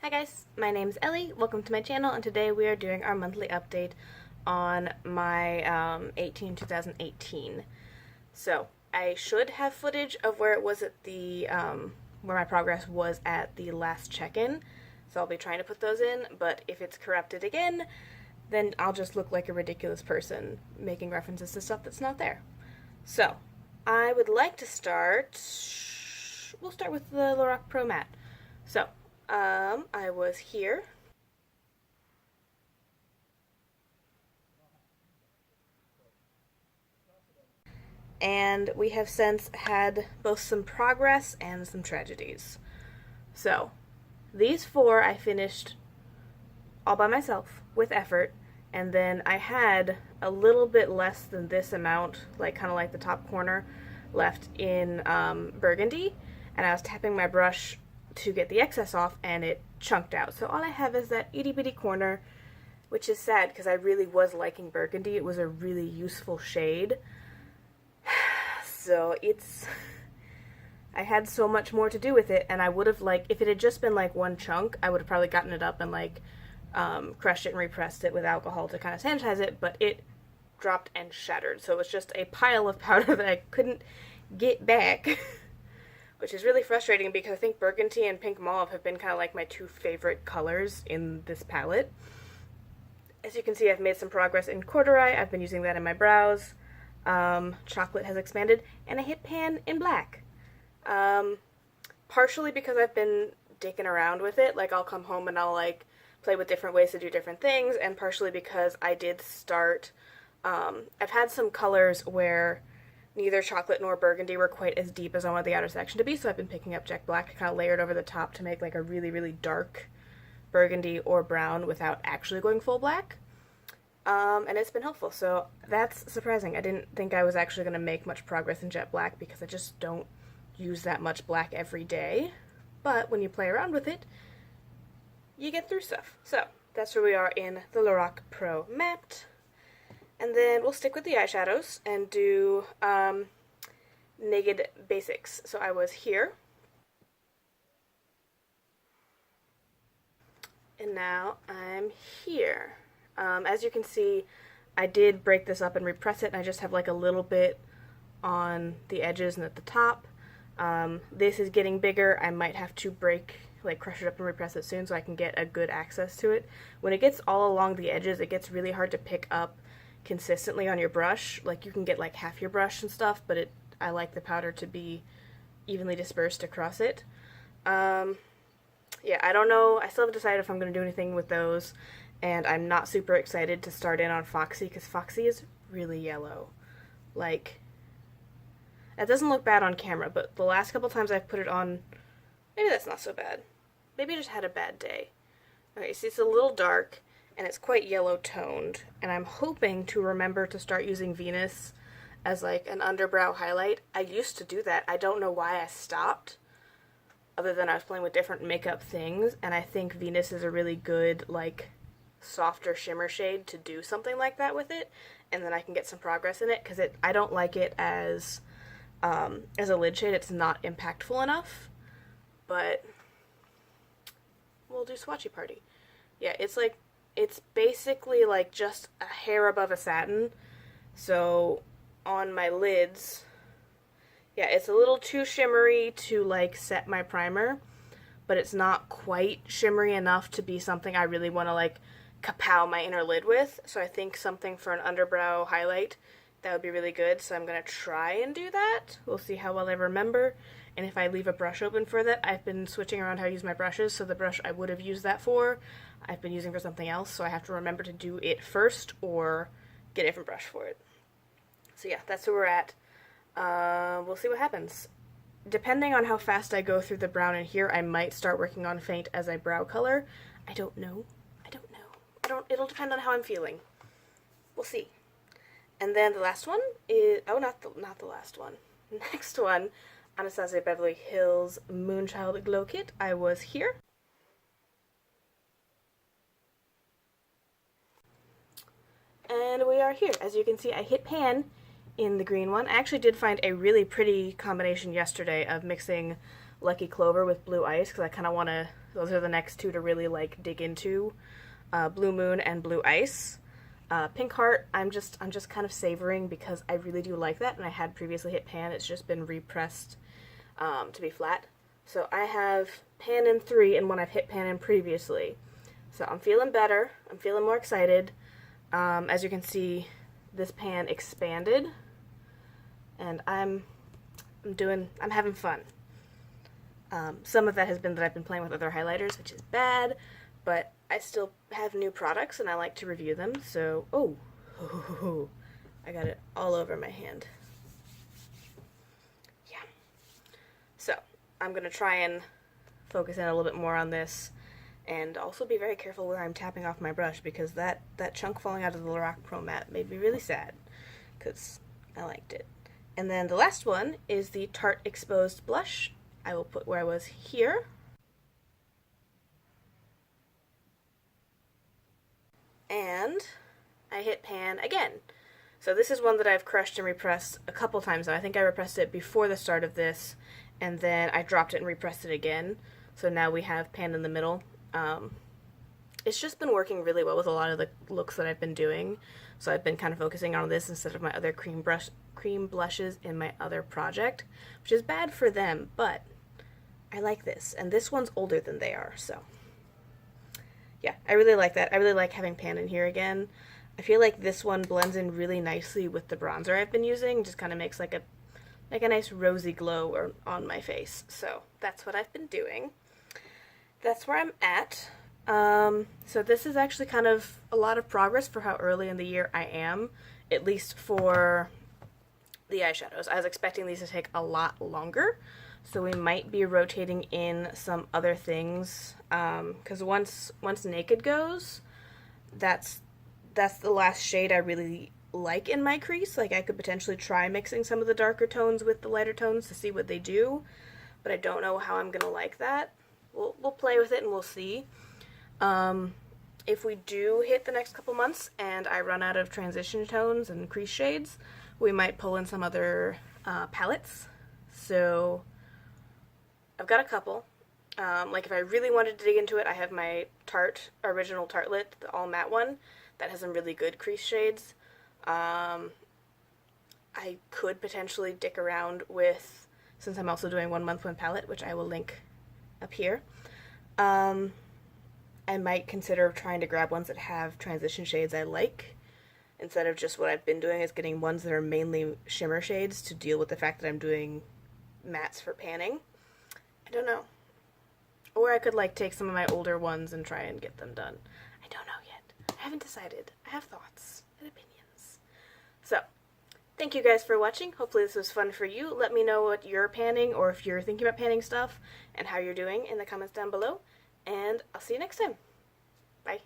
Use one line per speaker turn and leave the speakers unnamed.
Hi guys, my name's Ellie, welcome to my channel, and today we are doing our monthly update on my 2018. So, I should have footage of where it was at the, where my progress was at the last check-in, so I'll be trying to put those in, but if it's corrupted again, then I'll just look like a ridiculous person making references to stuff that's not there. So, I would like to start, we'll start with the Lorac Pro Matte. So, I was here. And we have since had both some progress and some tragedies. So, these four I finished all by myself with effort, and then I had a little bit less than this amount, like kind of like the top corner, left in burgundy, and I was tapping my brush to get the excess off, and it chunked out. So all I have is that itty bitty corner, which is sad because I really was liking burgundy. It was a really useful shade. So I had so much more to do with it, and I would have, like, if it had just been like one chunk, I would have probably gotten it up and like crushed it and repressed it with alcohol to kind of sanitize it, but it dropped and shattered. So it was just a pile of powder that I couldn't get back. Which is really frustrating because I think burgundy and pink mauve have been kind of like my two favorite colors in this palette. As you can see, I've made some progress in corduroy. I've been using that in my brows. Chocolate has expanded, and I hit pan in black. Partially because I've been dicking around with it. Like, I'll come home and I'll like play with different ways to do different things, and partially because I did start, I've had some colors where neither chocolate nor burgundy were quite as deep as I wanted the outer section to be, so I've been picking up jet black, kind of layered over the top to make like a really, really dark burgundy or brown without actually going full black. And it's been helpful, so that's surprising. I didn't think I was actually going to make much progress in jet black because I just don't use that much black every day. But when you play around with it, you get through stuff. So, that's where we are in the Lorac Pro Matte. And then we'll stick with the eyeshadows and do Naked Basics. So I was here. And now I'm here. As you can see, I did break this up and repress it, and I just have like a little bit on the edges and at the top. This is getting bigger. I might have to crush it up and repress it soon so I can get a good access to it. When it gets all along the edges, it gets really hard to pick up consistently on your brush. Like, you can get like half your brush and stuff, but I like the powder to be evenly dispersed across it. Yeah, I don't know. I still haven't decided if I'm going to do anything with those, and I'm not super excited to start in on Foxy because Foxy is really yellow. Like, that doesn't look bad on camera, but the last couple times I've put it on, maybe that's not so bad. Maybe I just had a bad day. Okay, see, it's a little dark, and it's quite yellow toned, and I'm hoping to remember to start using Venus as like an underbrow highlight. I used to do that. I don't know why I stopped, other than I was playing with different makeup things, and I think Venus is a really good like softer shimmer shade to do something like that with it, and then I can get some progress in it, because I don't like it as a lid shade. It's not impactful enough, but we'll do Swatchy Party. Yeah, it's basically like just a hair above a satin. So on my lids, yeah, it's a little too shimmery to like set my primer, but it's not quite shimmery enough to be something I really want to like kapow my inner lid with. So I think something for an underbrow highlight, that would be really good. So I'm going to try and do that. We'll see how well I remember. And if I leave a brush open for that, I've been switching around how I use my brushes, so the brush I would have used that for, I've been using for something else, so I have to remember to do it first or get a different brush for it. So yeah, that's where we're at. We'll see what happens. Depending on how fast I go through the brown in here, I might start working on faint as a brow color. I don't know. It'll depend on how I'm feeling. We'll see. And then the last one is, oh, not the last one. Next one, Anastasia Beverly Hills Moonchild Glow Kit. I was here. And we are here. As you can see, I hit pan in the green one. I actually did find a really pretty combination yesterday of mixing Lucky Clover with Blue Ice, because I kind of want to Those are the next two to really like dig into. Blue Moon and Blue Ice. Pink Heart, I'm just kind of savoring because I really do like that, and I had previously hit pan. It's just been repressed to be flat. So I have pan in 3 and one I've hit pan in previously. So I'm feeling better. I'm feeling more excited. As you can see, this pan expanded, and I'm having fun. Some of that has been that I've been playing with other highlighters, which is bad, but I still have new products and I like to review them. So, oh, I got it all over my hand. Yeah. So, I'm going to try and focus in a little bit more on this, and also be very careful where I'm tapping off my brush, because that chunk falling out of the Lorac Pro Matte made me really sad, because I liked it. And then the last one is the Tarte Exposed Blush. I will put where I was here. And I hit pan again. So this is one that I've crushed and repressed a couple times now. I think I repressed it before the start of this, and then I dropped it and repressed it again. So now we have pan in the middle. It's just been working really well with a lot of the looks that I've been doing. So I've been kind of focusing on this instead of my other cream blushes in my other project, which is bad for them, but I like this. And this one's older than they are, so yeah, I really like that. I really like having pan in here again. I feel like this one blends in really nicely with the bronzer I've been using. Just kind of makes like a nice rosy glow on my face. So that's what I've been doing. That's where I'm at. So this is actually kind of a lot of progress for how early in the year I am, at least for the eyeshadows. I was expecting these to take a lot longer, so we might be rotating in some other things, because once Naked goes, that's the last shade I really like in my crease. Like, I could potentially try mixing some of the darker tones with the lighter tones to see what they do, but I don't know how I'm gonna like that. We'll play with it and we'll see. If we do hit the next couple months and I run out of transition tones and crease shades, we might pull in some other palettes. So I've got a couple. Like, if I really wanted to dig into it, I have my Tarte original Tartelette, the all matte one, that has some really good crease shades. I could potentially dick around with, since I'm also doing 1 month 1 palette, which I will link up here. I might consider trying to grab ones that have transition shades I like, instead of just what I've been doing is getting ones that are mainly shimmer shades to deal with the fact that I'm doing mattes for panning. I don't know. Or I could like take some of my older ones and try and get them done. I don't know yet. I haven't decided. I have thoughts and opinions. So, thank you guys for watching. Hopefully this was fun for you. Let me know what you're panning, or if you're thinking about panning stuff, and how you're doing in the comments down below. And I'll see you next time. Bye.